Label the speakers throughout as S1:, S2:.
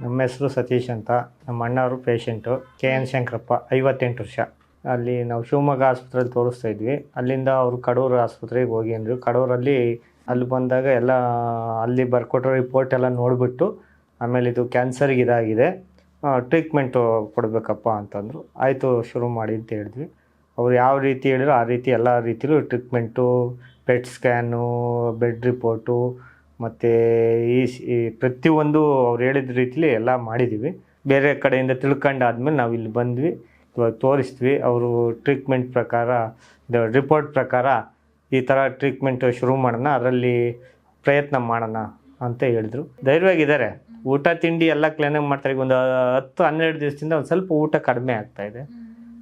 S1: ನಮ್ಮ ಹೆಸರು ಸತೀಶ್ ಅಂತ. ನಮ್ಮ ಅಣ್ಣವರು ಪೇಷಂಟು KN ಶಂಕರಪ್ಪ, 58 ವರ್ಷ. ಅಲ್ಲಿ ನಾವು ಶಿವಮೊಗ್ಗ ಆಸ್ಪತ್ರೆಯಲ್ಲಿ ತೋರಿಸ್ತಾ ಇದ್ವಿ. ಅಲ್ಲಿಂದ ಅವರು ಕಡೂರು ಆಸ್ಪತ್ರೆಗೆ ಹೋಗಿ ಅಂದರು. ಕಡೂರಲ್ಲಿ ಅಲ್ಲಿ ಬಂದಾಗ ಎಲ್ಲ ಅಲ್ಲಿ ಬರ್ಕೊಟ್ರೋ ರಿಪೋರ್ಟ್ ಎಲ್ಲ ನೋಡಿಬಿಟ್ಟು ಆಮೇಲೆ ಇದು ಕ್ಯಾನ್ಸರ್ಗೆ ಇದಾಗಿದೆ, ಟ್ರೀಟ್ಮೆಂಟು ಕೊಡಬೇಕಪ್ಪ ಅಂತಂದರು. ಆಯಿತು ಶುರು ಮಾಡಿ ಅಂತ ಹೇಳಿದ್ವಿ. ಅವ್ರು ಯಾವ ರೀತಿ ಹೇಳಿದ್ರು ಆ ರೀತಿ ಎಲ್ಲ ರೀತಿಲೂ treatment, PET scan, bed report ಮತ್ತು ಈ ಪ್ರತಿಯೊಂದು ಅವ್ರು ಹೇಳಿದ ರೀತಿಲಿ ಎಲ್ಲ ಮಾಡಿದ್ದೀವಿ. ಬೇರೆ ಕಡೆಯಿಂದ ತಿಳ್ಕೊಂಡಾದ್ಮೇಲೆ ನಾವು ಇಲ್ಲಿ ಬಂದ್ವಿ, ಇವಾಗ ತೋರಿಸ್ತೀವಿ. ಅವರು ಟ್ರೀಟ್ಮೆಂಟ್ ಪ್ರಕಾರ, ರಿಪೋರ್ಟ್ ಪ್ರಕಾರ ಈ ಥರ ಟ್ರೀಟ್ಮೆಂಟ್ ಶುರು ಮಾಡೋಣ, ಅದರಲ್ಲಿ ಪ್ರಯತ್ನ ಮಾಡೋಣ ಅಂತ ಹೇಳಿದ್ರು. ಧೈರ್ಯವಾಗಿದ್ದಾರೆ. ಊಟ ತಿಂಡಿ ಎಲ್ಲ ಕ್ಲೀನಾಗಿ ಮಾಡ್ತಾರೆ. ಈಗ ಒಂದು 10-12 ದಿವಸದಿಂದ ಒಂದು ಸ್ವಲ್ಪ ಊಟ ಕಡಿಮೆ ಆಗ್ತಾಯಿದೆ.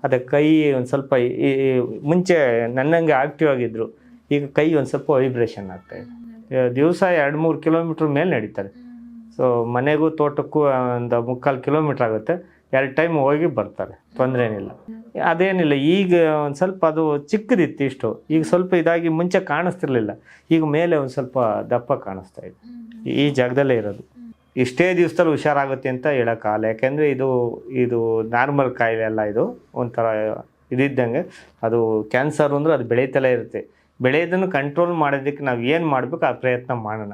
S1: ಅದೇ ಕೈ ಒಂದು ಸ್ವಲ್ಪ ಈ ಮುಂಚೆ ನನ್ನಂಗೆ ಆ್ಯಕ್ಟಿವ್ ಆಗಿದ್ದರು, ಈಗ ಕೈ ಒಂದು ಸ್ವಲ್ಪ ವೈಬ್ರೇಷನ್ ಆಗ್ತಾಯಿದೆ. ದಿವಸ 2-3 ಕಿಲೋಮೀಟ್ರ್ ಮೇಲೆ ನಡೀತಾರೆ. ಸೊ ಮನೆಗೂ ತೋಟಕ್ಕೂ ಒಂದು 3/4 ಕಿಲೋಮೀಟ್ರ್ ಆಗುತ್ತೆ. 2 ಟೈಮ್ ಹೋಗಿ ಬರ್ತಾರೆ, ತೊಂದರೆ ಏನಿಲ್ಲ. ಅದೇನಿಲ್ಲ, ಈಗ ಒಂದು ಸ್ವಲ್ಪ ಅದು ಚಿಕ್ಕದಿತ್ತು ಇಷ್ಟು, ಈಗ ಸ್ವಲ್ಪ ಇದಾಗಿ ಮುಂಚೆ ಕಾಣಿಸ್ತಿರ್ಲಿಲ್ಲ, ಈಗ ಮೇಲೆ ಒಂದು ಸ್ವಲ್ಪ ದಪ್ಪ ಕಾಣಿಸ್ತಾ ಇದೆ. ಈ ಜಾಗದಲ್ಲೇ ಇರೋದು. ಇಷ್ಟೇ ದಿವಸದಲ್ಲಿ ಹುಷಾರಾಗುತ್ತೆ ಅಂತ ಹೇಳೋಕ್ಕಾಗಲ್ಲ. ಯಾಕೆಂದರೆ ಇದು ನಾರ್ಮಲ್ ಕಾಯಿಲೆ ಅಲ್ಲ, ಇದು ಒಂಥರ ಇದಿದ್ದಂಗೆ. ಅದು ಕ್ಯಾನ್ಸರ್ ಅಂದರೆ ಅದು ಬೆಳೀತಲೇ ಇರುತ್ತೆ. ಬೆಳೆಯೋದನ್ನು ಕಂಟ್ರೋಲ್ ಮಾಡೋದಕ್ಕೆ ನಾವು ಏನು ಮಾಡಬೇಕು ಆ ಪ್ರಯತ್ನ ಮಾಡೋಣ.